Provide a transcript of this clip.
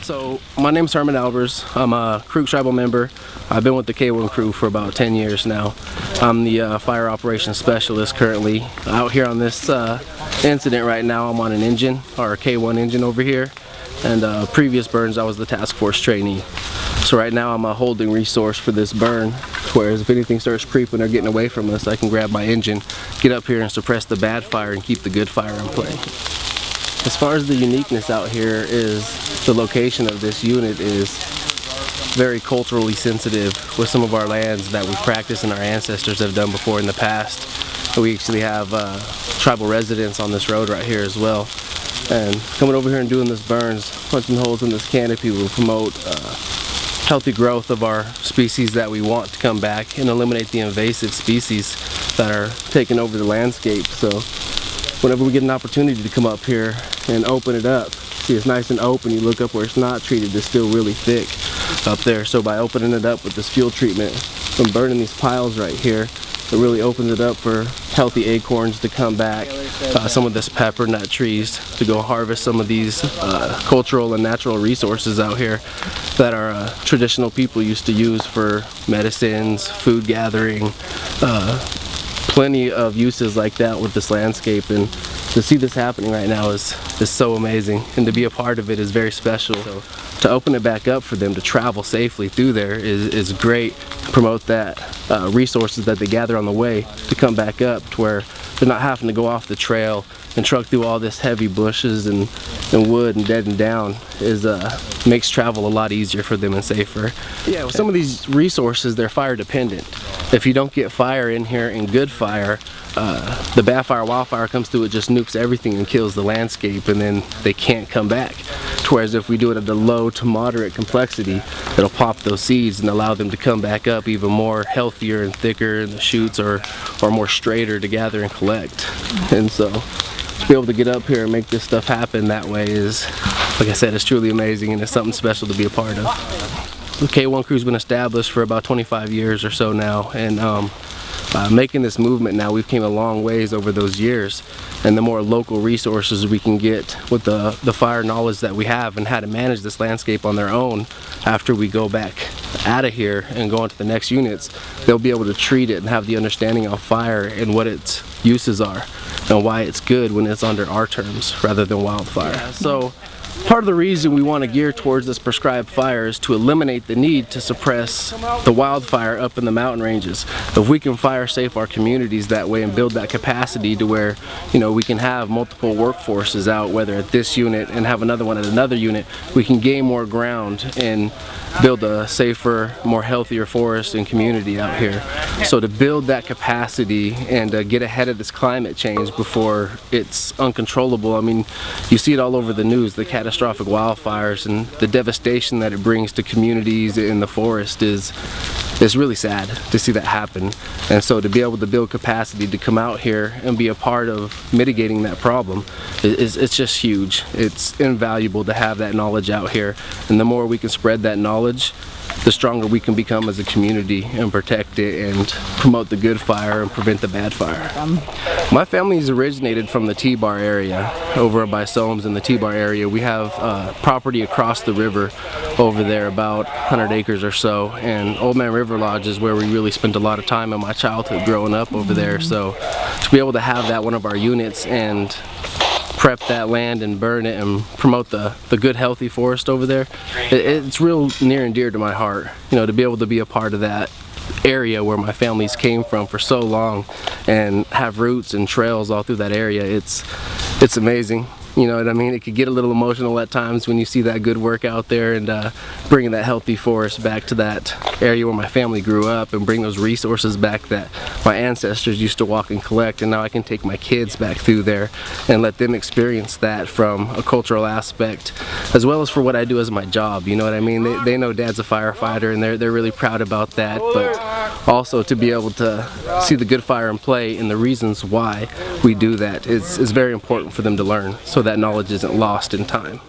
So my name's Herman Albers. I'm a Crew tribal member. I've been with the K1 crew for about 10 years now. I'm the fire operations specialist currently. Out here on this incident right now, I'm on an engine, our K1 engine over here. And previous burns, I was the task force trainee. So right now I'm a holding resource for this burn, whereas if anything starts creeping or getting away from us, I can grab my engine, get up here and suppress the bad fire and keep the good fire in play. As far as the uniqueness out here is the location of this unit is very culturally sensitive with some of our lands that we've practiced and our ancestors have done before in the past. We actually have tribal residents on this road right here as well. And coming over here and doing this burns, punching holes in this canopy will promote healthy growth of our species that we want to come back and eliminate the invasive species that are taking over the landscape. So whenever we get an opportunity to come up here and open it up, see it's nice and open, you look up where it's not treated, it's still really thick up there. So by opening it up with this fuel treatment from burning these piles right here, it really opens it up for healthy acorns to come back, some of this pepper nut trees to go harvest some of these cultural and natural resources out here that our traditional people used to use for medicines, food gathering, plenty of uses like that with this landscape. And to see this happening right now is so amazing, and to be a part of it is very special. So to open it back up for them to travel safely through there is great. Promote that resources that they gather on the way to come back up to where they're not having to go off the trail and truck through all this heavy bushes and wood and dead and down. Makes travel a lot easier for them and safer. Yeah, with some of these resources, they're fire dependent. If you don't get fire in here and good fire, the bad fire, wildfire comes through, it just nukes everything and kills the landscape, and then they can't come back. Whereas if we do it at a low to moderate complexity, it'll pop those seeds and allow them to come back up even more healthier and thicker, and the shoots are more straighter to gather and collect. And so to be able to get up here and make this stuff happen that way is, like I said, it's truly amazing, and it's something special to be a part of. The K1 crew's been established for about 25 years or so now, and making this movement now, we've came a long ways over those years, and the more local resources we can get with the fire knowledge that we have and how to manage this landscape on their own after we go back out of here and go on to the next units, they'll be able to treat it and have the understanding of fire and what its uses are and why it's good when it's under our terms rather than wildfire. Yeah, so part of the reason we want to gear towards this prescribed fire is to eliminate the need to suppress the wildfire up in the mountain ranges. If we can fire safe our communities that way and build that capacity to where, you know, we can have multiple workforces out, whether at this unit and have another one at another unit, we can gain more ground and build a safer, more healthier forest and community out here. So to build that capacity and get ahead of this climate change before it's uncontrollable, I mean, you see it all over the news, the catastrophic wildfires and the devastation that it brings to communities in the forest is really sad to see that happen. And so to be able to build capacity to come out here and be a part of mitigating that problem it's just huge. It's invaluable to have that knowledge out here, and the more we can spread that knowledge, the stronger we can become as a community and protect it and promote the good fire and prevent the bad fire. My family's originated from the T-Bar area, over by Soames in the T-Bar area. We have property across the river over there, about 100 acres or so, and Old Man River Lodge is where we really spent a lot of time in my childhood growing up over there. So to be able to have that one of our units and prep that land and burn it and promote the good healthy forest over there, it's real near and dear to my heart, you know, to be able to be a part of that area where my family's came from for so long and have roots and trails all through that area. It's amazing. You know what I mean? It could get a little emotional at times when you see that good work out there and bringing that healthy forest back to that area where my family grew up and bring those resources back that my ancestors used to walk and collect, and now I can take my kids back through there and let them experience that from a cultural aspect as well as for what I do as my job. You know what I mean? They know Dad's a firefighter and they're really proud about that, but also to be able to see the good fire in play and the reasons why we do that is very important for them to learn, so that knowledge isn't lost in time.